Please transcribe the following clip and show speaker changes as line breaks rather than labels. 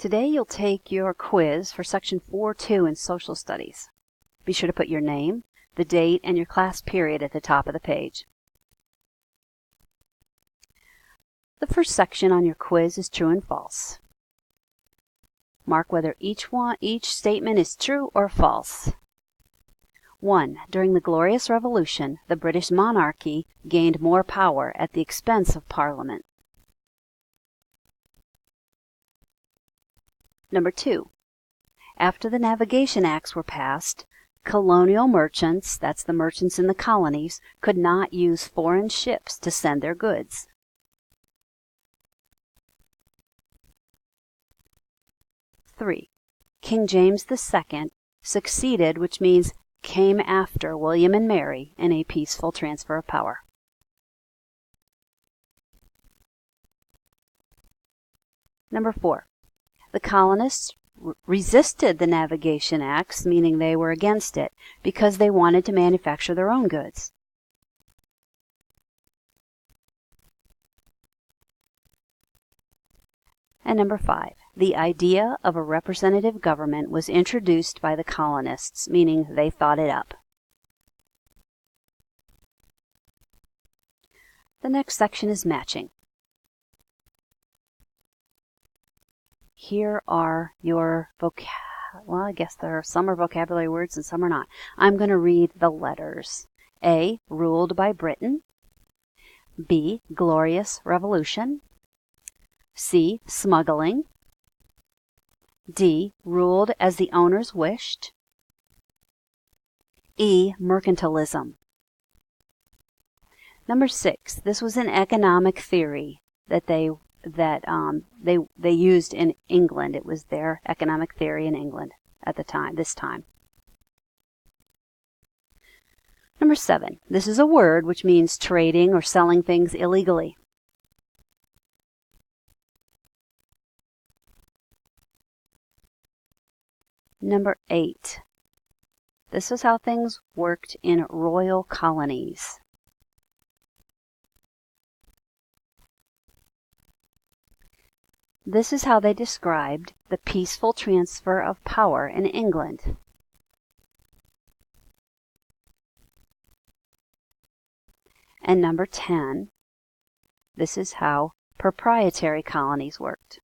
Today you'll take your quiz for Section 4.2 in Social Studies. Be sure to put your name, the date, and your class period at the top of the page. The first section on your quiz is true and false. Mark whether each statement is true or false. 1. During the Glorious Revolution, the British monarchy gained more power at the expense of Parliament. Number 2. After the Navigation Acts were passed, colonial merchants, that's the merchants in the colonies, could not use foreign ships to send their goods. King James II succeeded, which means came after William and Mary, in a peaceful transfer of power. Number 4. The colonists resisted the Navigation Acts, meaning they were against it, because they wanted to manufacture their own goods. And number 5. The idea of a representative government was introduced by the colonists, meaning they thought it up. The next section is matching. Here are your well, I guess some are vocabulary words and some are not. I'm going to read the letters. A, ruled by Britain. B, Glorious Revolution. C, smuggling. D, ruled as the owners wished. E, mercantilism. Number 6, this was an economic theory that they used in England. It was their economic theory in England at this time. Number 7, this is a word which means trading or selling things illegally. Number 8, this is how things worked in royal colonies. This is how they described the peaceful transfer of power in England. And number 10, this is how proprietary colonies worked.